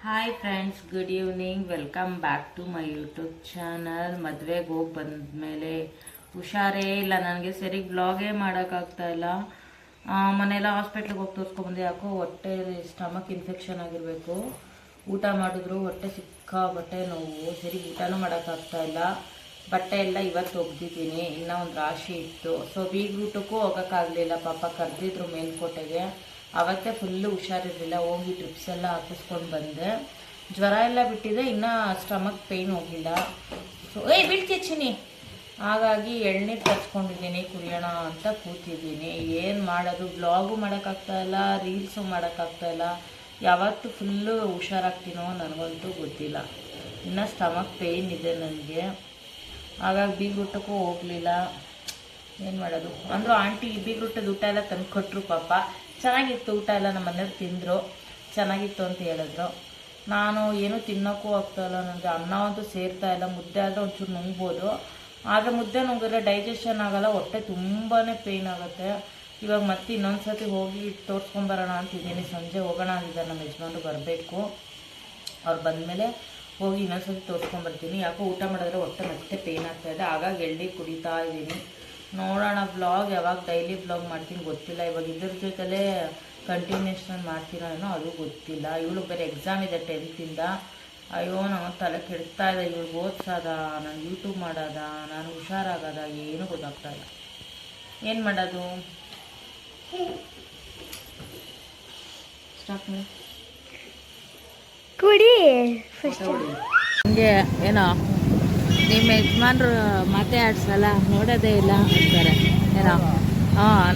Hi friends, good evening. Welcome back to my YouTube channel. ಮದುವೆಗೆ ಹೋಗಿ ಬಂದಮೇಲೆ ಹುಷಾರೇ ಇಲ್ಲ ನನಗೆ, ಸರಿ ಬ್ಲಾಗೇ ಮಾಡೋಕ್ಕಾಗ್ತಾ ಇಲ್ಲ. ಮನೆಯೆಲ್ಲ ಹಾಸ್ಪಿಟ್ಲಿಗೆ ಹೋಗಿ ತೋರಿಸ್ಕೊಬಂದೆ. ಯಾಕೋ ಹೊಟ್ಟೆ ಸ್ಟಮಕ್ ಇನ್ಫೆಕ್ಷನ್ ಆಗಿರಬೇಕು. ಊಟ ಮಾಡಿದ್ರು ಹೊಟ್ಟೆ ಸಿಕ್ಕಾಬಟ್ಟೆ ನೋವು, ಸರಿ ಊಟನೂ ಮಾಡೋಕ್ಕಾಗ್ತಾ ಇಲ್ಲ. ಬಟ್ಟೆ ಎಲ್ಲ ಇವತ್ತು ಒಗ್ದಿದ್ದೀನಿ, ಇನ್ನೂ ಒಂದು ರಾಶಿ ಇತ್ತು. ಸೊ ಬೀಗ್ರೂಟಕ್ಕೂ ಹೋಗೋಕ್ಕಾಗಲಿಲ್ಲ, ಪಾಪ ಕರೆದಿದ್ರು ಮೇಲ್ಕೋಟೆಗೆ. ಅವತ್ತೇ ಫುಲ್ಲು ಹುಷಾರಿರಲಿಲ್ಲ, ಹೋಗಿ ಟ್ರಿಪ್ಸ್ ಎಲ್ಲ ಹಾಕಿಸ್ಕೊಂಡು ಬಂದೆ. ಜ್ವರ ಎಲ್ಲ ಬಿಟ್ಟಿದೆ, ಇನ್ನೂ ಸ್ಟಮಕ್ ಪೇಯ್ನ್ ಹೋಗಿಲ್ಲ. ಸೊ ಬಿಡ್ತಿಚ್ಚಿನಿ, ಹಾಗಾಗಿ ಎಳ್ನೀರು ತರಿಸ್ಕೊಂಡಿದ್ದೀನಿ, ಕುಡಿಯೋಣ ಅಂತ ಕೂತಿದ್ದೀನಿ. ಏನು ಮಾಡೋದು, ಬ್ಲಾಗು ಮಾಡೋಕ್ಕಾಗ್ತಾಯಿಲ್ಲ, ರೀಲ್ಸು ಮಾಡೋಕ್ಕಾಗ್ತಾಯಿಲ್ಲ. ಯಾವತ್ತೂ ಫುಲ್ಲು ಹುಷಾರಾಗ್ತೀನೋ ನನಗಂತೂ ಗೊತ್ತಿಲ್ಲ. ಇನ್ನೂ ಸ್ಟಮಕ್ ಪೇಯ್ನ್ ಇದೆ ನನಗೆ, ಹಾಗಾಗಿ ಬೀಗ್ರೂಟಕ್ಕೂ ಹೋಗಲಿಲ್ಲ. ಏನು ಮಾಡೋದು ಅಂದರು. ಆಂಟಿ ಬೀಗ್ರೂಟದ ಊಟ ಎಲ್ಲ ತಂದು ಕೊಟ್ಟರು, ಪಾಪ ಚೆನ್ನಾಗಿತ್ತು ಊಟ ಎಲ್ಲ. ನಮ್ಮ ಮನೆಯವ್ರು ತಿಂದರು, ಚೆನ್ನಾಗಿತ್ತು ಅಂತ ಹೇಳಿದ್ರು. ನಾನು ಏನೂ ತಿನ್ನೋಕ್ಕೂ ಆಗ್ತಾಯಿಲ್ಲ ನನಗೆ. ಅನ್ನ ಅಂತೂ ಸೇರ್ತಾ ಇಲ್ಲ. ಮುದ್ದೆ ಆದರೆ ಒಂಚೂರು ನುಂಗ್ಬೋದು, ಆದರೆ ಮುದ್ದೆ ನುಂಗಿದ್ರೆ ಡೈಜೆಷನ್ ಆಗೋಲ್ಲ, ಹೊಟ್ಟೆ ತುಂಬಾ ಪೇಯ್ನ್ ಆಗುತ್ತೆ. ಇವಾಗ ಮತ್ತೆ ಇನ್ನೊಂದು ಸರ್ತಿ ಹೋಗಿ ತೋರಿಸ್ಕೊಂಬರೋಣ ಅಂತಿದ್ದೀನಿ. ಸಂಜೆ ಹೋಗೋಣ ಅಂತಿದ್ದಾರೆ ನಮ್ಮ ಯಜಮಾನ್ರು, ಬರಬೇಕು. ಅವ್ರು ಬಂದಮೇಲೆ ಹೋಗಿ ಇನ್ನೊಂದು ಸರ್ತಿ ತೋರಿಸ್ಕೊಂಬರ್ತೀನಿ. ಯಾಕೋ ಊಟ ಮಾಡಿದ್ರೆ ಹೊಟ್ಟೆ ಮತ್ತೆ ಪೇಯ್ನ್ ಆಗ್ತಾಯಿದೆ, ಹಾಗಾಗಿ ಎಳ್ನೀರು ಕುಡಿತಾ ಇದ್ದೀನಿ. ನೋಡೋಣ ಬ್ಲಾಗ್ ಯಾವಾಗ ಡೈಲಿ ಬ್ಲಾಗ್ ಮಾಡ್ತೀನಿ ಗೊತ್ತಿಲ್ಲ. ಇವಾಗ ಇದ್ರ ಜೊತೆಲೇ ಕಂಟಿನ್ಯೂಷನ್ ಮಾಡ್ತೀನೋ ಏನೋ ಅದು ಗೊತ್ತಿಲ್ಲ. ಇವಳು ಬೇರೆ ಎಕ್ಸಾಮ್ ಇದೆ 10th. ಅಯ್ಯೋ ನಾವು ತಲೆ ಕೆಡ್ತಾ ಇದೆ. ಇವಳು ಓದ್ಸೋದ, ನಾನು ಯೂಟ್ಯೂಬ್ ಮಾಡೋದ, ನಾನು ಹುಷಾರಾಗೋದ, ಏನೂ ಗೊತ್ತಾಗ್ತಾ ಇಲ್ಲ. ಏನು ಮಾಡೋದು? ಸ್ಟಾರ್ಟ್ ಮಾಡಿ ಕುಡಿ. ಹಂಗೆ ಏನೋ ನಿಮ್ಮ ಯಜಮಾನ್ರು ಮಾತೇ ಆಡ್ಸಲ್ಲ, ನೋಡೋದೇ ಇಲ್ಲ ಅಂತಾರೆ ಏನೋ.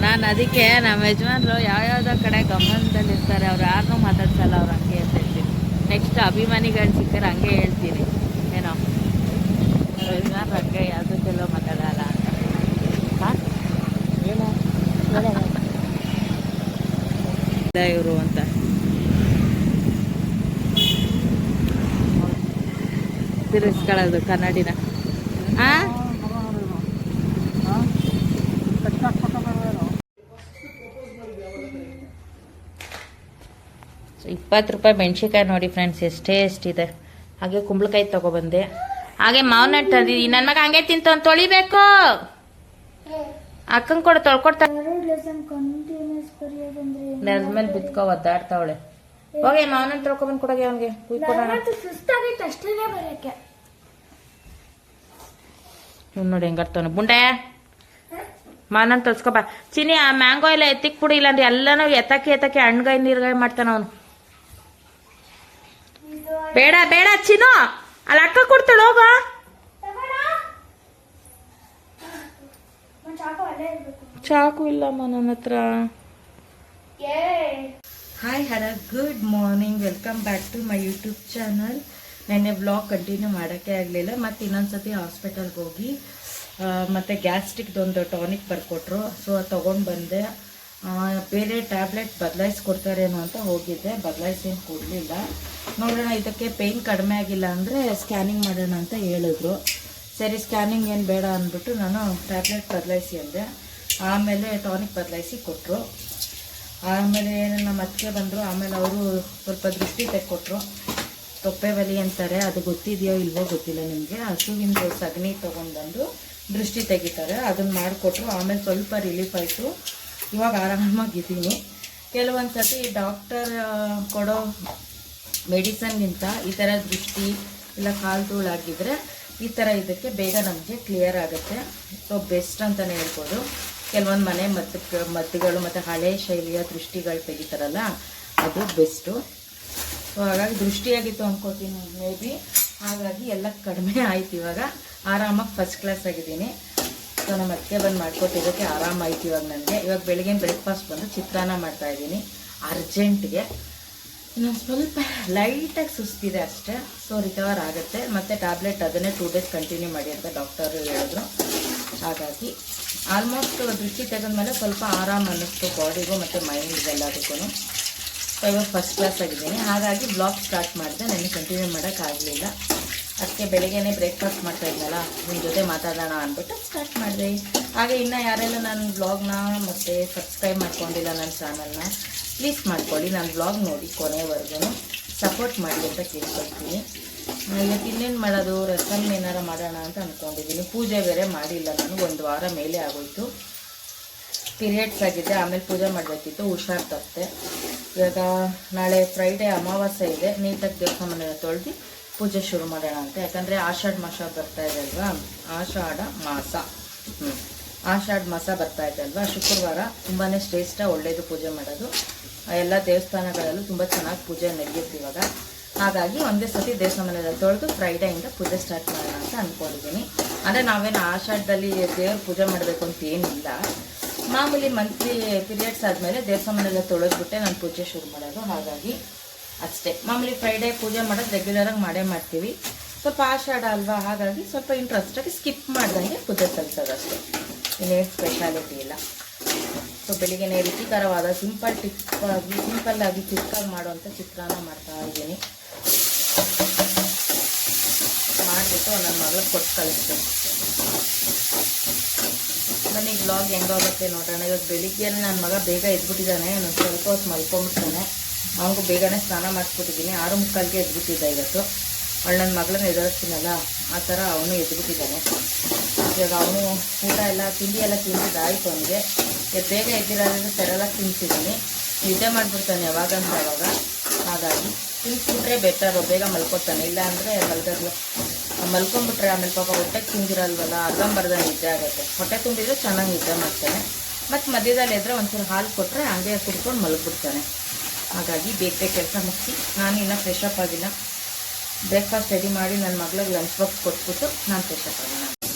ನಾನು ಅದಕ್ಕೆ ನಮ್ಮ ಯಜಮಾನ್ರು ಯಾವ್ಯಾವ್ದೋ ಕಡೆ ಗಮನದಲ್ಲಿರ್ತಾರೆ, ಅವ್ರು ಯಾರನ್ನೂ ಮಾತಾಡ್ಸಲ್ಲ, ಅವ್ರು ಹಂಗೆ ಅಂತ ಹೇಳ್ತೀನಿ. ನೆಕ್ಸ್ಟ್ ಅಭಿಮಾನಿಗಳು ಸಿಕ್ಕರೆ ಹಂಗೆ ಹೇಳ್ತೀನಿ ಏನೋ, ಯಜಮಾನ್ರು ಹಂಗೆ ಯಾವುದಕ್ಕೆಲ್ಲೋ ಮಾತಾಡಲ್ಲ ಅಂತ. ಹಾಂ ಏನೋ ಇವರು ಅಂತ ತಿರ್ಸ್ಕೊಳ್ಳೋದು ಕನ್ನಡಿನ. ಹಾಂ 20 ರೂಪಾಯಿ ಮೆಣ್ಸಿನ್ಕಾಯಿ ನೋಡಿ ಫ್ರೆಂಡ್ಸ್, ಎಷ್ಟಿದೆ. ಹಾಗೆ ಕುಂಬಳಕಾಯಿ ತೊಗೊಬಂದೆ, ಹಾಗೆ ಮಾವಿನ ಹಣ್ಣು ತಂದಿದ್ದೀನಿ. ನನ್ನ ಮಗ ಹಂಗೆ ತಿಂತು ಅಂತ ತೊಳಿಬೇಕು. ಅಕ್ಕಂಗೆ ಕೊಡು, ತೊಳ್ಕೊಡ್ತಾ. ನೆಲದ ಮೇಲೆ ಬಿತ್ಕೊ ಒದ್ದಾಡ್ತಾವಳೆ. ಹೋಗಿ ಮಾವಿನ ಹಣ್ಣು ತೊಳ್ಕೊಬಂದು ಕೊಡೋಗೆ ಅವನಿಗೆ, ಕುಯ್ಕೊಡೋಣ. ಇವ್ ನೋಡಿ ಹೆಂಗಾಡ್ತಾವನು ಬುಂಡೆ. ಮಾವಿನ ಹಣ್ಣು ತೊಳ್ಸ್ಕೊಬಾ ಚಿನಿ. ಆ ಮ್ಯಾಂಗೋ ಎಲ್ಲ ಎತ್ತಿಕ್ ಬಿಡಿ, ಇಲ್ಲಾಂದ್ರೆ ಎಲ್ಲನೂ ಎತ್ತಕ್ಕೆ ಹಣ್ಗಾಯಿ ನೀರ್ಗಾಯಿ ಮಾಡ್ತಾನ ಅವನು. ಬೇಡ ಬೇಡ ಚಿನ್ನು, ಅಲ್ಲಿ ಅಕ್ಕ ಕೊಡ್ತಾಳೆ, ಹೋಗ. ಚಾಕು ಇಲ್ಲಮ್ಮ ನನ್ನ ಹತ್ರ. Hi hello, good morning, welcome back to my YouTube channel. ನೆನ್ನೆ ಬ್ಲಾಗ್ ಕಂಟಿನ್ಯೂ ಮಾಡೋಕ್ಕೆ ಆಗಲಿಲ್ಲ. ಮತ್ತು ಇನ್ನೊಂದ್ಸತಿ ಹಾಸ್ಪಿಟಲ್ಗೆ ಹೋಗಿ ಮತ್ತು ಗ್ಯಾಸ್ಟ್ರಿಕ್ದೊಂದು ಟಾನಿಕ್ ಬರ್ಕೊಟ್ರು. ಸೊ ಅದು ತೊಗೊಂಡು ಬಂದೆ. ಬೇರೆ ಟ್ಯಾಬ್ಲೆಟ್ ಬದಲಾಯಿಸ್ಕೊಡ್ತಾರೇನೋ ಅಂತ ಹೋಗಿದ್ದೆ, ಬದಲಾಯಿಸೇನು ಕೊಡಲಿಲ್ಲ. ನೋಡೋಣ, ಇದಕ್ಕೆ ಪೇಯ್ನ್ ಕಡಿಮೆ ಆಗಿಲ್ಲ ಅಂದರೆ ಸ್ಕ್ಯಾನಿಂಗ್ ಮಾಡೋಣ ಅಂತ ಹೇಳಿದ್ರು. ಸರಿ ಸ್ಕ್ಯಾನಿಂಗ್ ಏನು ಬೇಡ ಅಂದ್ಬಿಟ್ಟು ನಾನು ಟ್ಯಾಬ್ಲೆಟ್ ಬದಲಾಯಿಸಿ ಅಂದೆ. ಆಮೇಲೆ ಟಾನಿಕ್ ಬದಲಾಯಿಸಿ ಕೊಟ್ಟರು. ಆಮೇಲೆ ನಮ್ಮ ಅತ್ತಿಗೆ ಬಂದರು. ಆಮೇಲೆ ಅವರು ಸ್ವಲ್ಪ ದೃಷ್ಟಿ ತೆಕ್ಕೊಟ್ರು. ತೊಪ್ಪೆ ಬಲಿ ಅಂತಾರೆ, ಅದು ಗೊತ್ತಿದೆಯೋ ಇಲ್ವೋ ಗೊತ್ತಿಲ್ಲ ನಿಮಗೆ. ಹಸುವಿಂದ ಸಗಣಿ ತೊಗೊಂಡ್ಬಂದು ದೃಷ್ಟಿ ತೆಗಿತಾರೆ, ಅದನ್ನು ಮಾಡಿಕೊಟ್ರು. ಆಮೇಲೆ ಸ್ವಲ್ಪ ರಿಲೀಫ್ ಆಯಿತು, ಇವಾಗ ಆರಾಮಾಗಿದ್ದೀನಿ. ಕೆಲವೊಂದು ಸತಿ ಡಾಕ್ಟರ್ ಕೊಡೋ ಮೆಡಿಸನ್ಗಿಂತ ಈ ಥರ ದೃಷ್ಟಿ ಇಲ್ಲ ಕಾಲು ಧೂಳಾಗಿದ್ದರೆ ಈ ಥರ ಇದಕ್ಕೆ ಬೇಗ ನಮಗೆ ಕ್ಲಿಯರ್ ಆಗುತ್ತೆ. ಸೊ ಬೆಸ್ಟ್ ಅಂತಲೇ ಹೇಳ್ಬೋದು. ಕೆಲವೊಂದು ಮನೆ ಮದ್ದುಗಳು ಮತ್ತು ಹಳೆ ಶೈಲಿಯ ದೃಷ್ಟಿಗಳು ತೆಗಿತಾರಲ್ಲ, ಅದು ಬೆಸ್ಟು. ಸೊ ಹಾಗಾಗಿ ದೃಷ್ಟಿಯಾಗಿತ್ತು ಅಂದ್ಕೋತೀನಿ ಮೇ ಬಿ. ಹಾಗಾಗಿ ಎಲ್ಲ ಕಡಿಮೆ ಆಯ್ತು, ಇವಾಗ ಆರಾಮಾಗಿ ಫಸ್ಟ್ ಕ್ಲಾಸ್ ಆಗಿದ್ದೀನಿ. ಸೊ ನಮ್ಮ ಅತ್ತಿಗೆ ಬಂದು ಮಾಡ್ಕೊಟ್ಟಿದ್ದಕ್ಕೆ ಆರಾಮಾಯ್ತು ಇವಾಗ ನನಗೆ. ಇವಾಗ ಬೆಳಗ್ಗೆ ಬ್ರೇಕ್ಫಾಸ್ಟ್ ಬಂದು ಚಿತ್ರಾನ್ನ ಮಾಡ್ತಾಯಿದ್ದೀನಿ ಅರ್ಜೆಂಟ್ಗೆ. ಇನ್ನೊಂದು ಸ್ವಲ್ಪ ಲೈಟಾಗಿ ಸುಸ್ತಿದೆ ಅಷ್ಟೇ, ಸೊ ರಿಕವರ್ ಆಗುತ್ತೆ. ಮತ್ತು ಟ್ಯಾಬ್ಲೆಟ್ ಅದನ್ನೇ 2 days ಕಂಟಿನ್ಯೂ ಮಾಡಿ ಅಂತ ಡಾಕ್ಟರು ಹೇಳಿದ್ರು. ಹಾಗಾಗಿ ಆಲ್ಮೋಸ್ಟ್ ದೃಷ್ಟಿ ತೆಗೆದ್ಮೇಲೆ ಸ್ವಲ್ಪ ಆರಾಮ ಅನ್ನಿಸ್ತು ಬಾಡಿಗೂ ಮತ್ತು ಮೈಂಡ್ಗೆಲ್ಲದಕ್ಕೂ. ಸೊ ಇವಾಗ ಫಸ್ಟ್ ಕ್ಲಾಸ್ ಆಗಿದ್ದೀನಿ, ಹಾಗಾಗಿ ಬ್ಲಾಗ್ ಸ್ಟಾರ್ಟ್ ಮಾಡಿದೆ. ನನಗೆ ಕಂಟಿನ್ಯೂ ಮಾಡೋಕ್ಕಾಗಲಿಲ್ಲ. ಅದಕ್ಕೆ ಬೆಳಗ್ಗೆನೇ ಬ್ರೇಕ್ಫಾಸ್ಟ್ ಮಾಡ್ತಾಯಿದ್ನಲ್ಲ, ನಿಮ್ಮ ಜೊತೆ ಮಾತಾಡೋಣ ಅಂದ್ಬಿಟ್ಟು ಸ್ಟಾರ್ಟ್ ಮಾಡಿದೆ. ಹಾಗೆ ಇನ್ನೂ ಯಾರೆಲ್ಲ ನನ್ನ ಬ್ಲಾಗ್ನ ಮತ್ತು ಸಬ್ಸ್ಕ್ರೈಬ್ ಮಾಡ್ಕೊಂಡಿಲ್ಲ ನನ್ನ ಚಾನಲ್ನ, ಪ್ಲೀಸ್ ಮಾಡ್ಕೊಳ್ಳಿ. ನಾನು ಬ್ಲಾಗ್ ನೋಡಿ ಕೊನೆವರೆಗೂ. ಸಪೋರ್ಟ್ ಮಾಡಿ ಅಂತ ಕೇಳ್ಕೊಳ್ತೀನಿ. ಇವತ್ತು ಇನ್ನೇನು ಮಾಡೋದು, ರಸಮ್ ಏನಾರ ಮಾಡೋಣ ಅಂತ ಅಂದ್ಕೊಂಡಿದ್ದೀನಿ. ಪೂಜೆ ಬೇರೆ ಮಾಡಿಲ್ಲ ನಾನು, 1 ವಾರ ಮೇಲೆ ಆಗೋಯ್ತು. ಪೀರಿಯಡ್ಸ್ ಆಗಿದೆ, ಆಮೇಲೆ ಪೂಜೆ ಮಾಡಬೇಕಿತ್ತು, ಹುಷಾರು ತಪ್ಪೆ. ಇವಾಗ ನಾಳೆ ಫ್ರೈಡೇ ಅಮಾವಾಸ್ಯೆ ಇದೆ, ನೀಟಾಗಿ ದೇವಸ್ಥಾನ ಮನೆಯ ತೊಳೆದು ಪೂಜೆ ಶುರು ಮಾಡೋಣ ಅಂತ. ಯಾಕಂದರೆ ಆಷಾಢ ಮಾಸ ಬರ್ತಾ ಇದೆ ಅಲ್ವಾ, ಆಷಾಢ ಮಾಸ ಬರ್ತಾ ಇದೆ ಅಲ್ವಾ. ಶುಕ್ರವಾರ ತುಂಬಾ ಶ್ರೇಷ್ಠ, ಒಳ್ಳೆಯದು ಪೂಜೆ ಮಾಡೋದು. ಎಲ್ಲ ದೇವಸ್ಥಾನಗಳಲ್ಲೂ ತುಂಬ ಚೆನ್ನಾಗಿ ಪೂಜೆ ನಡೆಯುತ್ತೆ ಇವಾಗ. ಹಾಗಾಗಿ ಒಂದೇ ಸತಿ ದೇವಸ್ಥಾನ ಮನೆಯಲ್ಲಿ ತೊಳೆದು ಫ್ರೈಡೆಯಿಂದ ಪೂಜೆ ಸ್ಟಾರ್ಟ್ ಮಾಡೋಣ ಅಂತ ಅಂದ್ಕೊಂಡಿದ್ದೀನಿ. ಅಂದರೆ ನಾವೇನು ಆಷಾಢದಲ್ಲಿ ದೇವ್ರ ಪೂಜೆ ಮಾಡಬೇಕು ಅಂತ ಏನಿಲ್ಲ, ಮಾಮೂಲಿ ಮಂತ್ಲಿ ಪೀರಿಯಡ್ಸ್ ಆದಮೇಲೆ ದೇವಸ್ಥಾನ ಮನೆಯಲ್ಲ ತೊಳೆದ್ಬಿಟ್ಟೆ ನಾನು ಪೂಜೆ ಶುರು ಮಾಡೋದು. ಹಾಗಾಗಿ ಅಷ್ಟೇ, ಮಾಮೂಲಿ ಫ್ರೈಡೇ ಪೂಜೆ ಮಾಡೋದು ರೆಗ್ಯುಲರಾಗಿ ಮಾಡ್ತೀವಿ. ಸ್ವಲ್ಪ ಆಷಾಢ ಅಲ್ವಾ, ಹಾಗಾಗಿ ಸ್ವಲ್ಪ ಇಂಟ್ರೆಸ್ಟಾಗಿ ಸ್ಕಿಪ್ ಮಾಡ್ದಂಗೆ ಪೂಜೆ ಸಲ್ಲಿಸೋದು ಅಷ್ಟೇ, ಇನ್ನೇನು ಸ್ಪೆಷಾಲಿಟಿ ಇಲ್ಲ. ಸೊ ಬೆಳಿಗ್ಗೆನೇ ರುಚಿಕರವಾದ ಸಿಂಪಲ್ ಆಗಿ ಚಿಕ್ಕಾಗಿ ಮಾಡುವಂಥ ಚಿತ್ರಾನ್ನ ಮಾಡ್ತಾ ಇದ್ದೀನಿ. ಮಾಡಿಬಿಟ್ಟು ನನ್ನ ಮಗಳಿಗೆ ಕೊಟ್ಟು ಕಳಿಸ್ತೀನಿ. ಬನ್ನಿ ವ್ಲಾಗ್ ಹೆಂಗಾಗುತ್ತೆ ನೋಡೋಣ. ಇವತ್ತು ಬೆಳಿಗ್ಗೆ ನನ್ನ ಮಗ ಬೇಗ ಎದ್ಬಿಟ್ಟಿದ್ದಾನೆ, ನಾನು ಸ್ವಲ್ಪ ಹೊತ್ತು ಮಲ್ಕೊಂಡ್ಬಿಡ್ತಾನೆ. ಅವನಿಗೂ ಬೇಗನೆ ಸ್ನಾನ ಮಾಡಿಸ್ಬಿಟ್ಟಿದ್ದೀನಿ, 6:45ಗೆ ಎದ್ಬಿಟ್ಟಿದ್ದ ಇವತ್ತು. ಅವಳು ನನ್ನ ಮಗಳನ್ನ ಎದುರಿಸ್ತೀನಲ್ಲ ಆ ಥರ ಅವನು ಎದ್ಬಿಟ್ಟಿದ್ದಾನೆ. ಇವಾಗ ಅವನು ಊಟ ಎಲ್ಲ ತಿಂಡಿ ಎಲ್ಲ ತಿಂದಿದ್ದಾಯಿತು. ಅವನಿಗೆ ಬೇಗ ಎದ್ದಿರೋದ್ರಿಂದ ಸೆರೆಲಾಗಿ ತಿನ್ನಿಸಿದ್ದೀನಿ. ನಿದ್ದೆ ಮಾಡಿಬಿಡ್ತಾನೆ ಯಾವಾಗಂತ ಅವಾಗ, ಹಾಗಾಗಿ ತಿನ್ನಿಸ್ಬಿಟ್ರೆ ಬೆಟರು, ಬೇಗ ಮಲ್ಕೊತಾನೆ. ಇಲ್ಲ ಅಂದರೆ ಮಲ್ಕೊಂಡ್ಬಿಟ್ರೆ ಆಮೇಲೆ ಪಾಪ ಹೊಟ್ಟೆಗೆ ತಿಂದಿರಲ್ವಲ್ಲ, ಅರ್ಧಂಬರ್ಧ ನಿದ್ದೆ ಆಗುತ್ತೆ. ಹೊಟ್ಟೆ ತುಂಬಿದ್ರೆ ಚೆನ್ನಾಗಿ ನಿದ್ದೆ ಮಾಡ್ತಾನೆ. ಮತ್ತು ಮಧ್ಯದಲ್ಲಿ ಎದ್ರೆ ಒಂಚೂರು ಹಾಲು ಕೊಟ್ಟರೆ ಹಂಗೆ ಕುಡ್ಕೊಂಡು ಮಲಗಿಬಿಡ್ತಾನೆ. ಹಾಗಾಗಿ ಬೇಗ ಕೆಲಸ ಮುಗಿಸಿ ನಾನು ಇನ್ನೂ ಫ್ರೆಶ್ ಅಪ್ ಆಗಿಲ್ಲ. ಬ್ರೇಕ್ಫಾಸ್ಟ್ ರೆಡಿ ಮಾಡಿ ನನ್ನ ಮಗಳಿಗೆ ಲಂಚ್ ಬಾಕ್ಸ್ ಕೊಟ್ಬಿಟ್ಟು ನಾನು ಫ್ರೆಶ್ ಅಪ್ ಆಗೋಣ.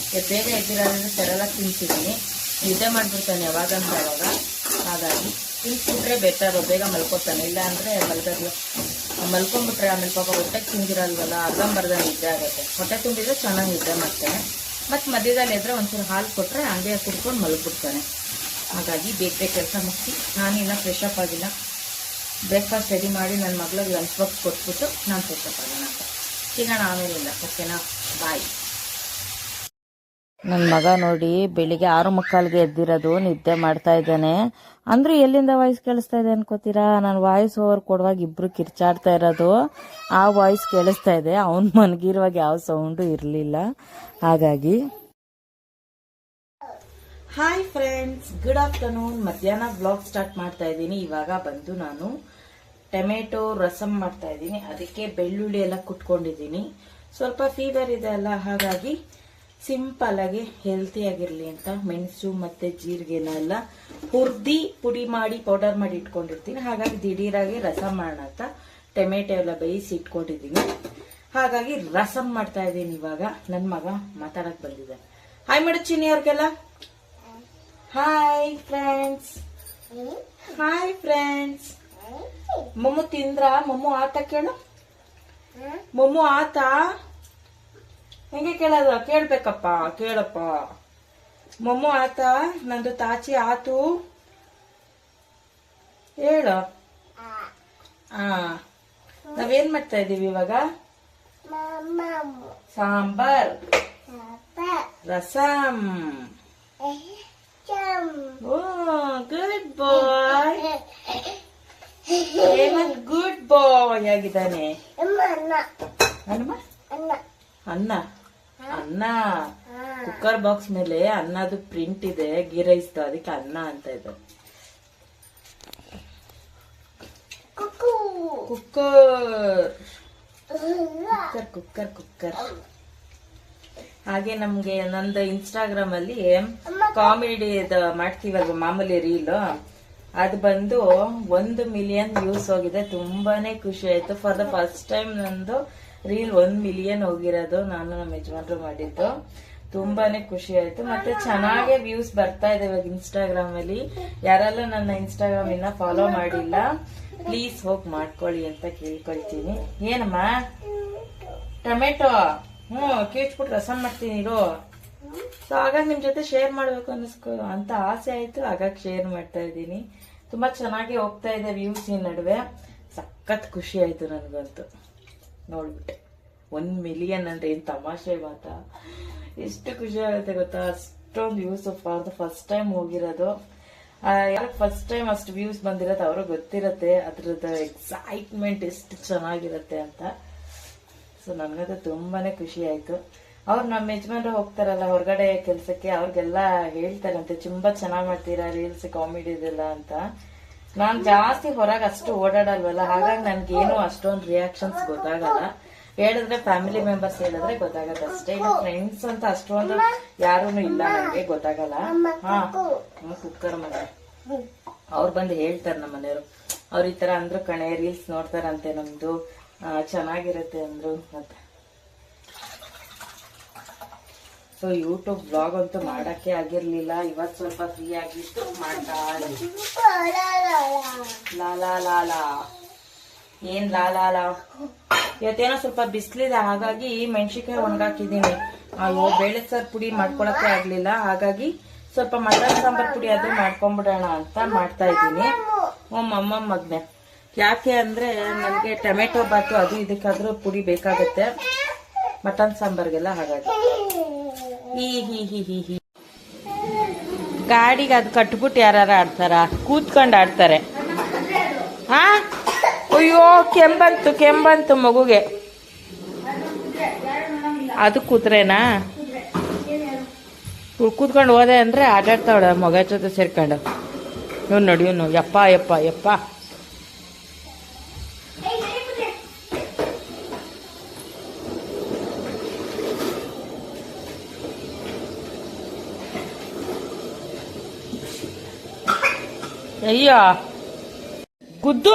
ಬೇಗ ಎದ್ದಿರೋದ್ರಿಂದ ಸೆರೆಲಾಗಿ ತಿನ್ನಿಸಿದ್ದೀನಿ. ನಿದ್ದೆ ಮಾಡಿಬಿಡ್ತಾನೆ ಯಾವಾಗಂತ ಅವಾಗ, ಹಾಗಾಗಿ ತಿನ್ನಿಸ್ಬಿಟ್ರೆ ಬೆಟರು, ಬೇಗ ಮಲ್ಕೊತಾನೆ. ಇಲ್ಲ ಅಂದರೆ ಮಲ್ಕೊಂಡ್ಬಿಟ್ರೆ ಆಮೇಲೆ ಪಾಪ ಹೊಟ್ಟೆಗೆ ತಿಂದಿರಲ್ವಲ್ಲ, ಅರ್ಧಂಬರ್ಧ ನಿದ್ದೆ ಆಗುತ್ತೆ. ಹೊಟ್ಟೆ ತುಂಬಿದ್ರೆ ಚೆನ್ನಾಗಿ ನಿದ್ದೆ ಮಾಡ್ತಾನೆ. ಮತ್ತು ಮಧ್ಯದಲ್ಲಿ ಎದ್ರೆ ಒಂಚೂರು ಹಾಲು ಕೊಟ್ಟರೆ ಹಂಗೆ ಕುಡ್ಕೊಂಡು ಮಲಗಿಬಿಡ್ತಾನೆ. ಹಾಗಾಗಿ ಬೇಗ ಕೆಲಸ ಮುಗಿಸಿ ನಾನು ಇನ್ನೂ ಫ್ರೆಶ್ ಅಪ್ ಆಗಿಲ್ಲ. ಬ್ರೇಕ್ಫಾಸ್ಟ್ ರೆಡಿ ಮಾಡಿ ನನ್ನ ಮಗಳಿಗೆ ಲಂಚ್ ಬಾಕ್ಸ್ ಕೊಟ್ಬಿಟ್ಟು ನಾನು ಫ್ರೆಶ್ ಅಪ್ ಆಗೋಣ ಅಂತ. ಸಿಗೋಣ ಆಮೇಲಿಂದ, ಓಕೆನಾ? ಬಾಯ್. ನನ್ನ ಮಗ ನೋಡಿ ಬೆಳಿಗ್ಗೆ 6:45ಗೆ ಎದ್ದಿರೋದು, ನಿದ್ದೆ ಮಾಡ್ತಾ ಇದ್ದಾನೆ. ಅಂದ್ರೆ ಎಲ್ಲಿಂದ ವಾಯ್ಸ್ ಕೇಳಿಸ್ತಾ ಇದೆ ಅನ್ಕೋತೀರಾ? ನಾನು ವಾಯ್ಸ್ ಓವರ್ ಕೊಡುವಾಗ ಇಬ್ರು ಕಿರ್ಚಾಡ್ತಾ ಇರೋದು, ಆ ವಾಯ್ಸ್ ಕೇಳಿಸ್ತಾ ಇದೆ. ಅವನು ಮನಗಿರುವಾಗ ಯಾವ ಸೌಂಡು ಇರಲಿಲ್ಲ. ಹಾಗಾಗಿ ಹಾಯ್ ಫ್ರೆಂಡ್ಸ್, ಗುಡ್ ಆಫ್ಟರ್ನೂನ್. ಮಧ್ಯಾಹ್ನ ಬ್ಲಾಗ್ ಸ್ಟಾರ್ಟ್ ಮಾಡ್ತಾ ಇದ್ದೀನಿ. ಇವಾಗ ಬಂದು ನಾನು ಟೊಮೆಟೊ ರಸಮ್ ಮಾಡ್ತಾ ಇದ್ದೀನಿ. ಅದಕ್ಕೆ ಬೆಳ್ಳುಳ್ಳಿ ಎಲ್ಲ ಕುಟ್ಕೊಂಡಿದ್ದೀನಿ. ಸ್ವಲ್ಪ ಫೀವರ್ ಇದೆ ಅಲ್ಲ, ಹಾಗಾಗಿ ಸಿಂಪಲ್ ಆಗಿ ಹೆಲ್ತಿ ಆಗಿರ್ಲಿ ಅಂತ ಮೆಣಸು ಮತ್ತೆ ಜೀರಿಗೆನೆಲ್ಲ ಹುರಿದಿ ಪುಡಿ ಮಾಡಿ ಪೌಡರ್ ಮಾಡಿ ಇಟ್ಕೊಂಡಿರ್ತೀನಿ. ಹಾಗಾಗಿ ದಿಢೀರಾಗಿ ರಸಮ್ ಮಾಡೋಣ ಅಂತ ಟೊಮೆಟೊ ಎಲ್ಲ ಬೇಯಿಸಿ ಇಟ್ಕೊಂಡಿದ್ದೀನಿ. ಹಾಗಾಗಿ ರಸಮ್ ಮಾಡ್ತಾ ಇದ್ದೀನಿ. ಇವಾಗ ನನ್ನ ಮಗ ಮಾತಾಡಕ್ ಬಂದಿದ್ದಾನೆ. ಹಾಯ್ ಮಾಡು ಚಿನ್ನಿ ಅವ್ರಿಗೆಲ್ಲ. Hi friends, hi friends. ಮೊಮ್ಮು ತಿಂದ್ರ? ಮೊಮ್ಮು ಆತ ಕೇಳು. ಮೊಮ್ಮು ಆತ ಹೆಂಗೆ ಕೇಳೋದು? ಕೇಳ್ಬೇಕಪ್ಪ, ಕೇಳಪ್ಪ. ಮೊಮ್ಮು ಆತ? ನಂದು ತಾಚಿ ಆತು ಹೇಳು. ನಾವೇನ್ ಮಾಡ್ತಾ ಇದೀವಿ ಇವಾಗ? ಸಾಂಬಾರ್, ರಸಮ್. ಓ ಗುಡ್ ಬಾಯ್, ಹೇಮಂತ್ ಗುಡ್ ಬಾಯ್ ಆಗಿದ್ದಾನೆ. ಅನ್ನ ಅನ್ನ ಕುಕ್ಕರ್ ಬಾಕ್ಸ್ ಮೇಲೆ ಅನ್ನದು ಪ್ರಿಂಟ್ ಇದೆ, ಗೀ ರೈಸ್, ಅದಕ್ಕೆ ಅನ್ನ ಅಂತ ಇದೆ. Cooker cooker cooker. ಹಾಗೆ ನಮ್ಗೆ ನಂದು ಇನ್ಸ್ಟಾಗ್ರಾಮ್ ಅಲ್ಲಿ ಕಾಮಿಡಿ ಮಾಡ್ತೀವಲ್ವ ಮಾಮೂಲಿ ರೀಲ್, ಅದು ಬಂದು 1 ಮಿಲಿಯನ್ ವ್ಯೂಸ್ ಹೋಗಿದೆ. ತುಂಬಾನೇ ಖುಷಿ ಆಯ್ತು. ಫಾರ್ ದ ಫಸ್ಟ್ ಟೈಮ್ ನಂದು ರೀಲ್ 1 ಮಿಲಿಯನ್ ಹೋಗಿರೋದು, ನಾನು ನಮ್ಮ ಯಜಮಾನ್ರು ಮಾಡಿದ್ದು. ತುಂಬಾನೇ ಖುಷಿ ಆಯ್ತು. ಮತ್ತೆ ಚೆನ್ನಾಗೆ ವ್ಯೂಸ್ ಬರ್ತಾ ಇದೆ ಇವಾಗ ಇನ್ಸ್ಟಾಗ್ರಾಮ್ ಅಲ್ಲಿ. ಯಾರೆಲ್ಲ ನನ್ನ ಇನ್ಸ್ಟಾಗ್ರಾಮ್ ಇನ್ನ ಫಾಲೋ ಮಾಡಿಲ್ಲ, ಪ್ಲೀಸ್ ಹೋಗಿ ಮಾಡ್ಕೊಳ್ಳಿ ಅಂತ ಕೇಳ್ಕೊಳ್ತೀನಿ. ಏನಮ್ಮ? ಟೊಮೆಟೊ ಕೀಚ್ಬಿಟ್ಟು ರಸಮ್ ಮಾಡ್ತೀನಿ ಇರೋ. ಸೊ ಹಾಗಾಗಿ ನಿಮ್ ಜೊತೆ ಶೇರ್ ಮಾಡ್ಬೇಕು ಅಂತ ಆಸೆ ಆಯ್ತು, ಹಾಗಾಗಿ ಶೇರ್ ಮಾಡ್ತಾ ಇದ್ದೀನಿ. ತುಂಬಾ ಚೆನ್ನಾಗಿ ಹೋಗ್ತಾ ಇದೆ ವ್ಯೂಸ್ ಈ ನಡುವೆ. ಸಖತ್ ಖುಷಿ ಆಯ್ತು ನನ್ಗಂತೂ ನೋಡ್ಬಿಟ್ಟೆ. 1 ಮಿಲಿಯನ್ ಅಂದ್ರೆ ಏನ್ ತಮಾಷೆ ಮಾತಾ? ಎಷ್ಟು ಖುಷಿ ಆಗುತ್ತೆ ಗೊತ್ತಾ? ಅಷ್ಟೊಂದು views for the first time ಹೋಗಿರೋದು. ಯಾರು ಫಸ್ಟ್ ಟೈಮ್ ಅಷ್ಟು ವ್ಯೂಸ್ ಬಂದಿರತ್ತೆ ಅವ್ರಿಗೆ ಗೊತ್ತಿರತ್ತೆ ಅದ್ರದ್ದು ಎಕ್ಸೈಟ್ಮೆಂಟ್ ಎಷ್ಟು ಚೆನ್ನಾಗಿರುತ್ತೆ ಅಂತ. ಸೊ ನನಗದು ತುಂಬಾನೇ ಖುಷಿ ಆಯ್ತು. ಅವ್ರು ನಮ್ಮ ಯಜಮಾನ್ರು ಹೋಗ್ತಾರಲ್ಲ ಹೊರಗಡೆ ಕೆಲ್ಸಕ್ಕೆ, ಅವ್ರಿಗೆಲ್ಲ ಹೇಳ್ತಾರಂತೆ ತುಂಬಾ ಚೆನ್ನಾಗ್ ಮಾಡ್ತೀರಾ ರೀಲ್ಸ್ ಕಾಮಿಡಿ ಇದೆಲ್ಲ ಅಂತ. ನಾನ್ ಜಾಸ್ತಿ ಹೊರಗೆ ಅಷ್ಟು ಓಡಾಡಲ್ವಲ್ಲ, ಹಾಗಾಗಿ ನನ್ಗೇನು ಅಷ್ಟೊಂದು ರಿಯಾಕ್ಷನ್ಸ್ ಗೊತ್ತಾಗಲ್ಲ. ಹೇಳಿದ್ರೆ ಫ್ಯಾಮಿಲಿ ಮೆಂಬರ್ಸ್ ಹೇಳಿದ್ರೆ ಗೊತ್ತಾಗತ್ತೆ ಅಷ್ಟೇ. ಈಗ ಫ್ರೆಂಡ್ಸ್ ಅಂತ ಅಷ್ಟೊಂದು ಯಾರೂ ಇಲ್ಲ ನನಗೆ, ಗೊತ್ತಾಗಲ್ಲ. ಹಾ ಕುಕ್ಕರ್ ಮನೆ ಅವ್ರು ಬಂದು ಹೇಳ್ತಾರೆ ನಮ್ಮ ಮನೆಯವರು, ಅವ್ರ ಈ ತರ ಅಂದ್ರು ಕಣೆ ರೀಲ್ಸ್ ನೋಡ್ತಾರಂತೆ ನಮ್ದು ಚೆನ್ನಾಗಿರುತ್ತೆ ಅಂದ್ರು ಮತ್ತೆ. ಸೊ ಯೂಟ್ಯೂಬ್ ಬ್ಲಾಗ್ ಅಂತೂ ಮಾಡಕ್ಕೆ ಆಗಿರ್ಲಿಲ್ಲ, ಇವತ್ತು ಸ್ವಲ್ಪ ಫ್ರೀ ಆಗಿತ್ತು ಮಾಡ್ತಾ ಇದ್ದೀನಿ. ಲಾಲಾ ಲಾಲಾ ಏನ್ ಲಾಲಾ ಇವತ್ತೇನೋ ಸ್ವಲ್ಪ ಬಿಸಿಲಿದೆ, ಹಾಗಾಗಿ ಮೆಣಸಿನ್ಕಾಯಿ ಒಣಗಾಕಿದ್ದೀನಿ. ಅಯ್ಯೋ ಬೇಳೆ ಸಾರು ಪುಡಿ ಮಾಡ್ಕೊಳಕ್ಕೆ ಆಗ್ಲಿಲ್ಲ, ಹಾಗಾಗಿ ಸ್ವಲ್ಪ ಮಟನ್ ಸಾಂಬಾರ್ ಪುಡಿ ಆದ್ರೂ ಮಾಡ್ಕೊಂಡ್ಬಿಡೋಣ ಅಂತ ಮಾಡ್ತಾ ಇದ್ದೀನಿ. ಅಮ್ಮ ಮಗ್ನೆ ಯಾಕೆ ಅಂದ್ರೆ ನನಗೆ ಟೊಮೆಟೊ ಬಾತು ಅದು ಇದಕ್ಕಾದ್ರೂ ಪುಡಿ ಬೇಕಾಗುತ್ತೆ ಮಟನ್ ಸಾಂಬಾರ್ಗೆಲ್ಲ, ಹಾಗಾಗಿ ಹಿ ಗಾಡಿಗೆ ಅದು ಕಟ್ಬಿಟ್ಟು ಯಾರು ಆಡ್ತಾರ, ಕೂತ್ಕೊಂಡು ಆಡ್ತಾರೆ. ಹಾ ಅಯ್ಯೋ ಕೆಂಬಂತು ಮಗುಗೆ. ಅದು ಕೂತ್ರೇನಾ ಕೂತ್ಕೊಂಡು ಹೋದೆ ಅಂದ್ರೆ ಆಟಾಡ್ತಾವಳ ಮಗ ಜೊತೆ ಸೇರ್ಕೊಂಡು. ಇವ್ನು ನೋಡಿ ಇವನು ಯಪ್ಪ ಯಪ್ಪ ಯಪ್ಪ. ಅಯ್ಯೋ ಗುದ್ದು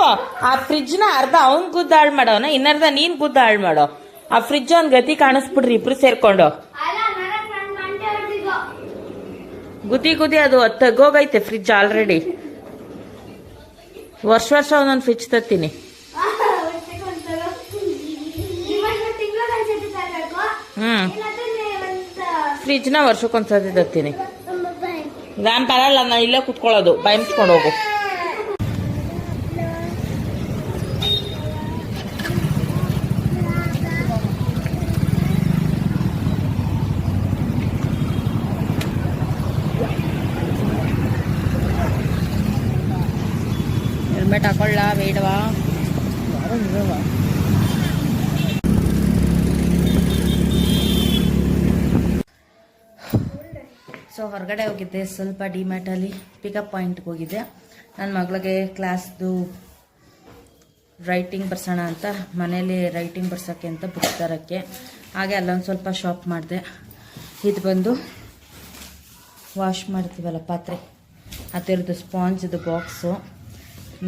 ಆ ಫ್ರಿಜ್ ನ ಅರ್ಧ ಅವನ್ ಗುದ್ದು ಹಾಳು ಮಾಡೋನ, ಇನ್ನರ್ಧ ನೀನ್ ಗುದ್ದು ಹಾಳು ಮಾಡೋ. ಆ ಫ್ರಿಜ್ ಒಂದ್ ಗತಿ ಕಾಣಿಸ್ಬಿಡ್ರಿ ಇಬ್ರು ಸೇರ್ಕೊಂಡು. ಗುದ್ದಿ ಅದು ತೆಗೋಗೈತೆ ಫ್ರಿಜ್ ಆಲ್ರೆಡಿ. ವರ್ಷ ಒಂದೊಂದು ಫ್ರಿಜ್ ತತ್ತೀನಿ. ಫ್ರಿಜ್ ನ ವರ್ಷಕ್ಕೊಂದ್ಸತಿ ತತ್ತೀನಿ. ನಾನ್ ಬರಲ್ಲ, ನಾನು ಇಲ್ಲೇ ಕುತ್ಕೊಳ್ಳೋದು, ಬಾಯಿ ಮುಚ್ಕೊಂಡು ಹೋಗು. ಹೆಲ್ಮೆಟ್ ಹಾಕೊಳ್ಳ ಬೇಡವಾ? ಸೊ ಹೊರಗಡೆ ಹೋಗಿದ್ದೆ ಸ್ವಲ್ಪ ಡಿಮ್ಯಾಟಲ್ಲಿ ಪಿಕಪ್ ಪಾಯಿಂಟ್ಗೆ ಹೋಗಿದ್ದೆ. ನನ್ನ ಮಗಳಿಗೆ ಕ್ಲಾಸ್ದು ರೈಟಿಂಗ್ ಬರ್ಸೋಣ ಅಂತ, ಮನೇಲಿ ರೈಟಿಂಗ್ ಬರ್ಸೋಕ್ಕೆ ಅಂತ ಬುಕ್ ತರೋಕ್ಕೆ. ಹಾಗೆ ಅಲ್ಲೊಂದು ಸ್ವಲ್ಪ ಶಾಪ್ ಮಾಡಿದೆ. ಇದು ಬಂದು ವಾಶ್ ಮಾಡ್ತೀವಲ್ಲ ಪಾತ್ರೆ, ಅದರದ್ದು ಸ್ಪಾಂಜ್ದು ಬಾಕ್ಸು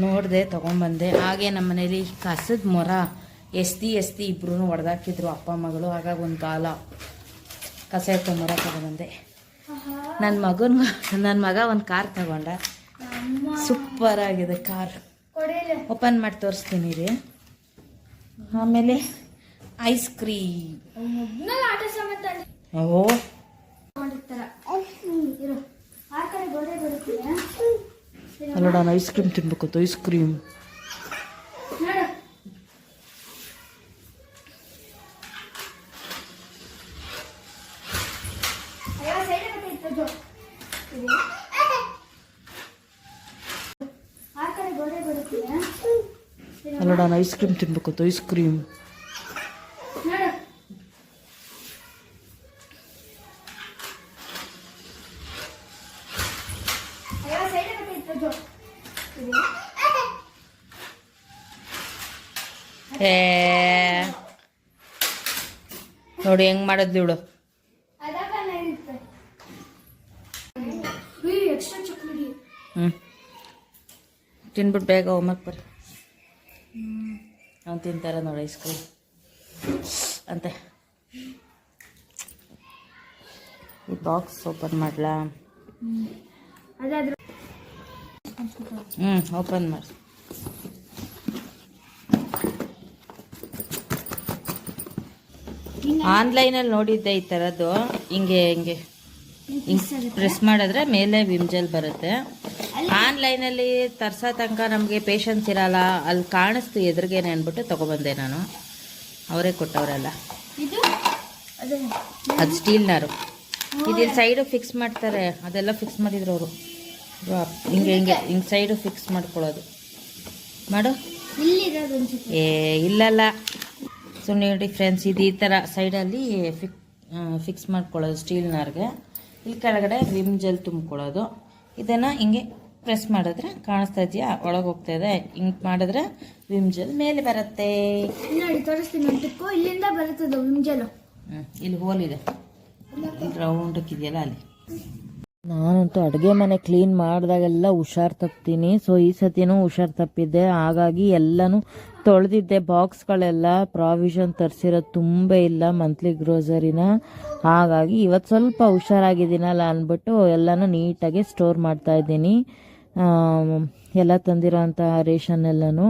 ನೋಡಿದೆ, ತೊಗೊಂಬಂದೆ. ಹಾಗೆ ನಮ್ಮ ಮನೇಲಿ ಕಸದ ಮೊರ ಎಸ್ತಿ ಇಬ್ರು ಹೊಡೆದಾಕಿದ್ರು ಅಪ್ಪ ಮಗಳು, ಹಾಗಾಗಿ ಒಂದು ಕಾಲ ಕಸ ಎತ್ತೋ ಮೊರ ತಗೊಂಬಂದೆ. ನನ್ನ ಮಗ ಒಂದು ಕಾರ್ ತಗೊಂಡ, ಸೂಪರ್ ಆಗಿದೆ ಕಾರ್. ಓಪನ್ ಮಾಡಿ ತೋರಿಸ್ತೀನಿ ರೀ. ಆಮೇಲೆ ಐಸ್ ಕ್ರೀಮ್, ಓ ಅಲ್ಲ ನಾನು ಐಸ್ ಕ್ರೀಮ್ ತಿನ್ಬೇಕಂತ. ಐಸ್ ಕ್ರೀಮ್ ಅಲ್ಲ ನಾನು ಐಸ್ ಕ್ರೀಮ್ ತಿನ್ಬೇಕಂತ. ಐಸ್ ಕ್ರೀಮ್ ನೋಡಿ ಹೆಂಗ್ ಮಾಡೋದು ಇವಳು. ತಿನ್ಬಿಟ್ಟು ಬೇಗ ಹೋಮಕ್ ಬರ್ರಿ. ಅವ್ನು ತಿಂತಾರ ನೋಡಿ ಐಸ್ ಕ್ರೀಮ್ ಅಂತೆ. ಈ ಬಾಕ್ಸ್ ಓಪನ್ ಮಾಡ್ಲಾ? ಓಪನ್ ಮಾಡಿ. ಆನ್ಲೈನಲ್ಲಿ ನೋಡಿದ್ದೆ ಈ ಥರದ್ದು. ಹಿಂಗೆ ಪ್ರೆಸ್ ಮಾಡಿದ್ರೆ ಮೇಲೆ ವಿಮ್ ಜೆಲ್ ಬರುತ್ತೆ. ಆನ್ಲೈನಲ್ಲಿ ತರ್ಸೋ ತನಕ ನಮಗೆ ಪೇಷನ್ಸ್ ಇರಲ್ಲ, ಅಲ್ಲಿ ಕಾಣಿಸ್ತು ಎದುರಿಗೇನೆ ಅಂದ್ಬಿಟ್ಟು ತೊಗೊಬಂದೆ ನಾನು. ಅವರೇ ಕೊಟ್ಟವರಲ್ಲ, ಅದು ಸ್ಟೀಲ್ನರು. ಇದಿಲ್ಲಿ ಸೈಡು ಫಿಕ್ಸ್ ಮಾಡ್ತಾರೆ, ಅದೆಲ್ಲ ಫಿಕ್ಸ್ ಮಾಡಿದ್ರು ಅವರು. ಹಿಂಗೆ ಹಿಂಗೆ ಹಿಂಗೆ ಸೈಡು ಫಿಕ್ಸ್ ಮಾಡ್ಕೊಳ್ಳೋದು ಮಾಡು. ಏ ಇಲ್ಲಲ್ಲ, ಸುಮ್ಮನೆ ನೋಡಿ ಫ್ರೆಂಡ್ಸ್, ಇದು ಈ ಥರ ಸೈಡಲ್ಲಿ ಫಿಕ್ಸ್ ಮಾಡ್ಕೊಳ್ಳೋದು ಸ್ಟೀಲ್ನಾರ್ಗೆ. ಇಲ್ಲಿ ಕೆಳಗಡೆ ವಿಮ್ ಜೆಲ್ ತುಂಬ್ಕೊಳ್ಳೋದು. ಇದನ್ನು ಹಿಂಗೆ ಪ್ರೆಸ್ ಮಾಡಿದ್ರೆ ಕಾಣಿಸ್ತಾ ಇದೆಯಾ, ಒಳಗೆ ಹೋಗ್ತಾ ಇದೆ. ಹಿಂಗೆ ಮಾಡಿದ್ರೆ ವಿಮ್ ಜೆಲ್ ಮೇಲೆ ಬರುತ್ತೆ. ಇಲ್ಲಿಂದ ಬರುತ್ತದೆ ವಿಮ್ ಜೆಲ್. ಇಲ್ಲಿ ಹೋಲ್ ಇದೆ, ರೌಂಡಕ್ಕಿದೆಯಲ್ಲ ಅಲ್ಲಿ. ನಾನಂತೂ ಅಡುಗೆ ಮನೆ ಕ್ಲೀನ್ ಮಾಡಿದಾಗೆಲ್ಲ ಹುಷಾರು ತಪ್ತೀನಿ. ಸೊ ಈ ಸತಿನೂ ಹುಷಾರು ತಪ್ಪಿದ್ದೆ. ಹಾಗಾಗಿ ಎಲ್ಲನೂ ತೊಳೆದಿದ್ದೆ. ಬಾಕ್ಸ್ಗಳೆಲ್ಲ ಪ್ರಾವಿಷನ್ ತರಿಸಿರೋದು ತುಂಬ ಇಲ್ಲ, ಮಂತ್ಲಿ ಗ್ರೋಸರಿನ. ಹಾಗಾಗಿ ಇವತ್ತು ಸ್ವಲ್ಪ ಹುಷಾರಾಗಿದ್ದೀನಲ್ಲ ಅಂದ್ಬಿಟ್ಟು ಎಲ್ಲನೂ ನೀಟಾಗಿ ಸ್ಟೋರ್ ಮಾಡ್ತಾಯಿದ್ದೀನಿ. ಎಲ್ಲ ತಂದಿರೋಂಥ ರೇಷನ್ ಎಲ್ಲನೂ.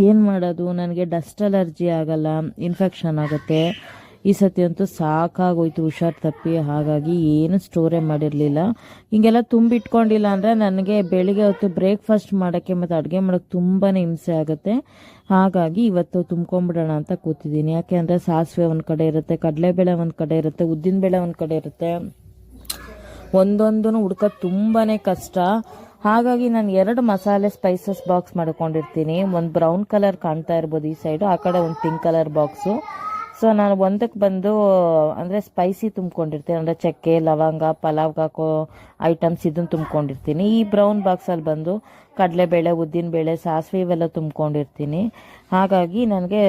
ಏನು ಮಾಡೋದು, ನನಗೆ ಡಸ್ಟ್ ಅಲರ್ಜಿ ಆಗಲ್ಲ, ಇನ್ಫೆಕ್ಷನ್ ಆಗುತ್ತೆ. ಈ ಸತಿ ಅಂತೂ ಸಾಕಾಗೋಯ್ತು ಹುಷಾರು ತಪ್ಪಿ. ಹಾಗಾಗಿ ಏನು ಸ್ಟೋರೇ ಮಾಡಿರಲಿಲ್ಲ. ಹಿಂಗೆಲ್ಲ ತುಂಬಿಟ್ಕೊಂಡಿಲ್ಲ ಅಂದರೆ ನನಗೆ ಬೆಳಿಗ್ಗೆ ಹೊತ್ತು ಬ್ರೇಕ್ಫಾಸ್ಟ್ ಮಾಡೋಕ್ಕೆ ಮತ್ತು ಅಡುಗೆ ಮಾಡೋಕ್ಕೆ ತುಂಬಾ ಹಿಂಸೆ ಆಗುತ್ತೆ. ಹಾಗಾಗಿ ಇವತ್ತು ತುಂಬ್ಕೊಂಬಿಡೋಣ ಅಂತ ಕೂತಿದ್ದೀನಿ. ಯಾಕೆ ಅಂದರೆ ಸಾಸಿವೆ ಒಂದು ಕಡೆ ಇರುತ್ತೆ, ಕಡಲೆಬೇಳೆ ಒಂದು ಕಡೆ ಇರುತ್ತೆ, ಉದ್ದಿನಬೇಳೆ ಒಂದು ಕಡೆ ಇರುತ್ತೆ. ಒಂದೊಂದೂ ಹುಡ್ಕೋದು ತುಂಬಾ ಕಷ್ಟ. ಹಾಗಾಗಿ ನಾನು 2 ಮಸಾಲೆ ಸ್ಪೈಸಸ್ ಬಾಕ್ಸ್ ಮಾಡ್ಕೊಂಡಿರ್ತೀನಿ. ಒಂದು ಬ್ರೌನ್ ಕಲರ್ ಕಾಣ್ತಾ ಇರ್ಬೋದು ಈ ಸೈಡು, ಆ ಕಡೆ ಒಂದು ಪಿಂಕ್ ಕಲರ್ ಬಾಕ್ಸು. ಸೊ ನಾನು ಒಂದಕ್ಕೆ ಬಂದು ಅಂದರೆ ಸ್ಪೈಸಿ ತುಂಬ್ಕೊಂಡಿರ್ತೀನಿ, ಅಂದರೆ ಚಕ್ಕೆ, ಲವಂಗ, ಪಲಾವ್ಗೆ ಹಾಕೋ ಐಟಮ್ಸ್ ಇದನ್ನು ತುಂಬ್ಕೊಂಡಿರ್ತೀನಿ. ಈ ಬ್ರೌನ್ ಬಾಕ್ಸಲ್ಲಿ ಬಂದು ಕಡಲೆಬೇಳೆ, ಉದ್ದಿನಬೇಳೆ, ಸಾಸಿವೆ ಇವೆಲ್ಲ ತುಂಬ್ಕೊಂಡಿರ್ತೀನಿ. ಹಾಗಾಗಿ ನನಗೆ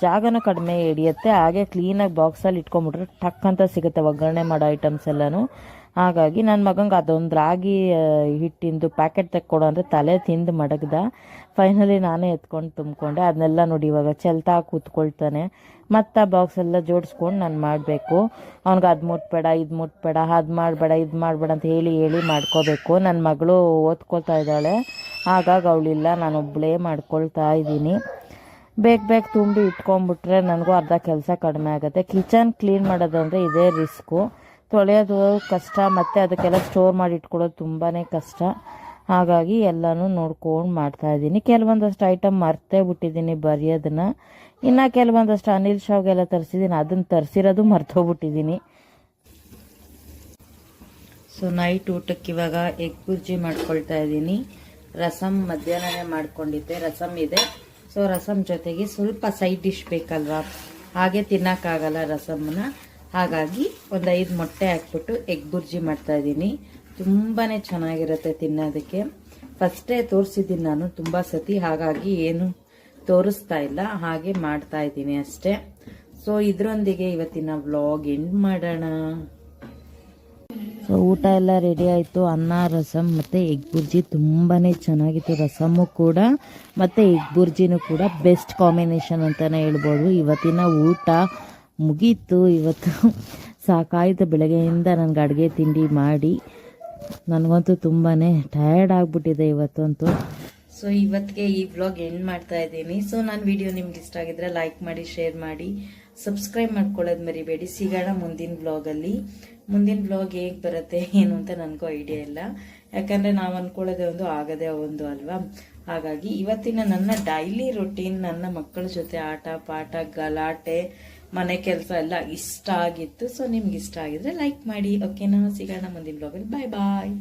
ಜಾಗನೂ ಕಡಿಮೆ ಹಿಡಿಯುತ್ತೆ. ಹಾಗೆ ಕ್ಲೀನಾಗಿ ಬಾಕ್ಸಲ್ಲಿ ಇಟ್ಕೊಂಡ್ಬಿಟ್ರೆ ಟಕ್ ಅಂತ ಸಿಗುತ್ತೆ ಒಗ್ಗರಣೆ ಮಾಡೋ ಐಟಮ್ಸ್ ಎಲ್ಲನೂ. ಹಾಗಾಗಿ ನನ್ನ ಮಗಂಗೆ ಅದೊಂದು ರಾಗಿ ಹಿಟ್ಟಿಂದು ಪ್ಯಾಕೆಟ್ ತೆಕ್ಕೊಡು ಅಂದರೆ ತಲೆ ತಿಂದು ಮಡಗ್ದ. ಫೈನಲಿ ನಾನೇ ಎತ್ಕೊಂಡು ತುಂಬಿಕೊಂಡೆ. ಅದನ್ನೆಲ್ಲ ನೋಡಿ ಇವಾಗ ಚೆಲ್ತಾ ಕೂತ್ಕೊಳ್ತಾನೆ. ಮತ್ತು ಆ ಬಾಕ್ಸ್ ಎಲ್ಲ ಜೋಡಿಸ್ಕೊಂಡು ನಾನು ಮಾಡಬೇಕು. ಅವ್ನಿಗೆ ಅದು ಮುಟ್ಬೇಡ, ಇದು ಮುಟ್ಬೇಡ, ಅದು ಮಾಡಬೇಡ, ಇದು ಮಾಡಬೇಡ ಅಂತ ಹೇಳಿ ಮಾಡ್ಕೋಬೇಕು. ನನ್ನ ಮಗಳು ಓದ್ಕೊಳ್ತಾ ಇದ್ದಾಳೆ, ಹಾಗಾಗಿ ಅವಳಿಲ್ಲ, ನಾನೊಬ್ಬಳೇ ಮಾಡ್ಕೊಳ್ತಾ ಇದ್ದೀನಿ. ಬೇಗ ತುಂಬಿ ಇಟ್ಕೊಂಡ್ಬಿಟ್ರೆ ನನಗೂ ಅರ್ಧ ಕೆಲಸ ಕಡಿಮೆ ಆಗುತ್ತೆ. ಕಿಚನ್ ಕ್ಲೀನ್ ಮಾಡೋದಂದರೆ ಇದೇ ರಿಸ್ಕು. ತೊಳೆಯೋದು ಕಷ್ಟ, ಮತ್ತು ಅದಕ್ಕೆಲ್ಲ ಸ್ಟೋರ್ ಮಾಡಿ ಇಟ್ಕೊಳ್ಳೋದು ತುಂಬಾ ಕಷ್ಟ. ಹಾಗಾಗಿ ಎಲ್ಲನೂ ನೋಡ್ಕೊಂಡು ಮಾಡ್ತಾಯಿದ್ದೀನಿ. ಕೆಲವೊಂದಷ್ಟು ಐಟಮ್ ಮರ್ತೇ ಬಿಟ್ಟಿದ್ದೀನಿ ಬರೆಯೋದನ್ನು. ಇನ್ನು ಕೆಲವೊಂದಷ್ಟು ಅನಿಲ್ ಶಾವ್ಗೆಲ್ಲ ತರಿಸಿದ್ದೀನಿ, ಅದನ್ನು ತರಿಸಿರೋದು ಮರ್ತೋಗ್ಬಿಟ್ಟಿದ್ದೀನಿ. ಸೊ ನೈಟ್ ಊಟಕ್ಕೆ ಇವಾಗ ಎಗ್ ಬುರ್ಜಿ ಮಾಡ್ಕೊಳ್ತಾ ಇದ್ದೀನಿ. ರಸಮ್ ಮಧ್ಯಾಹ್ನನೇ ಮಾಡ್ಕೊಂಡಿದ್ದೆ, ರಸಮ್ ಇದೆ. ಸೊ ರಸಮ್ ಜೊತೆಗೆ ಸ್ವಲ್ಪ ಸೈಡ್ ಡಿಶ್ ಬೇಕಲ್ವಾ, ಹಾಗೆ ತಿನ್ನೋಕ್ಕಾಗಲ್ಲ ರಸಮ್ಮನ್ನ. ಹಾಗಾಗಿ ಒಂದು 5 ಮೊಟ್ಟೆ ಹಾಕ್ಬಿಟ್ಟು ಎಗ್ ಬುರ್ಜಿ ಮಾಡ್ತಾಯಿದ್ದೀನಿ. ತುಂಬಾ ಚೆನ್ನಾಗಿರುತ್ತೆ ತಿನ್ನೋದಕ್ಕೆ. ಫಸ್ಟೇ ತೋರಿಸಿದ್ದೀನಿ ನಾನು ತುಂಬ ಸತಿ, ಹಾಗಾಗಿ ಏನು ತೋರಿಸ್ತಾ ಇಲ್ಲ, ಹಾಗೆ ಮಾಡ್ತಾ ಇದ್ದೀನಿ ಅಷ್ಟೇ. ಸೊ ಇದರೊಂದಿಗೆ ಇವತ್ತಿನ ವ್ಲಾಗ್ ಎಂಡ್ ಮಾಡೋಣ. ಸೊ ಊಟ ಎಲ್ಲ ರೆಡಿ ಆಯಿತು. ಅನ್ನ, ರಸಮ್ ಮತ್ತು ಎಗ್ ಬುರ್ಜಿ ತುಂಬಾ ಚೆನ್ನಾಗಿತ್ತು. ರಸಮ್ಮು ಕೂಡ ಮತ್ತು ಎಗ್ ಬುರ್ಜಿನೂ ಕೂಡ ಬೆಸ್ಟ್ ಕಾಂಬಿನೇಷನ್ ಅಂತಲೇ ಹೇಳ್ಬೋದು. ಇವತ್ತಿನ ಊಟ ಮುಗೀತು. ಇವತ್ತು ಸಾಕಾಯಿತು, ಬೆಳಗ್ಗೆಯಿಂದ ನನಗೆ ಅಡುಗೆ ತಿಂಡಿ ಮಾಡಿ ನನಗಂತೂ ತುಂಬಾ ಟಯರ್ಡ್ ಆಗಿಬಿಟ್ಟಿದೆ ಇವತ್ತಂತೂ. ಸೊ ಇವತ್ತಿಗೆ ಈ ವ್ಲಾಗ್ ಎಂಡ್ ಮಾಡ್ತಾ ಇದ್ದೀನಿ. ಸೊ ನನ್ನ ವಿಡಿಯೋ ನಿಮ್ಗೆ ಇಷ್ಟ ಆಗಿದ್ರೆ ಲೈಕ್ ಮಾಡಿ, ಶೇರ್ ಮಾಡಿ, ಸಬ್ಸ್ಕ್ರೈಬ್ ಮಾಡ್ಕೊಳ್ಳೋದು ಮರಿಬೇಡಿ. ಸಿಗೋಣ ಮುಂದಿನ ವ್ಲಾಗಲ್ಲಿ. ಮುಂದಿನ ವ್ಲಾಗ್ ಹೇಗೆ ಬರುತ್ತೆ ಏನು ಅಂತ ನನಗೂ ಐಡಿಯಾ ಇಲ್ಲ, ಯಾಕಂದರೆ ನಾವು ಅಂದ್ಕೊಳ್ಳೋದೇ ಒಂದು ಆಗೋದೇ ಒಂದು ಅಲ್ವಾ. ಹಾಗಾಗಿ ಇವತ್ತಿನ ನನ್ನ ಡೈಲಿ ರೊಟೀನ್, ನನ್ನ ಮಕ್ಕಳ ಜೊತೆ ಆಟ ಪಾಠ, ಗಲಾಟೆ, ಮನೆ ಕೆಲಸ ಎಲ್ಲ ಇಷ್ಟ ಆಗಿತ್ತು. ಸೊ ನಿಮ್ಗೆ ಇಷ್ಟ ಆಗಿದ್ರೆ ಲೈಕ್ ಮಾಡಿ. ಓಕೆನಾ, ಸಿಗೋಣ ಮುಂದಿನ ಬ್ಲಾಗಲ್ಲಿ. ಬಾಯ್ ಬಾಯ್.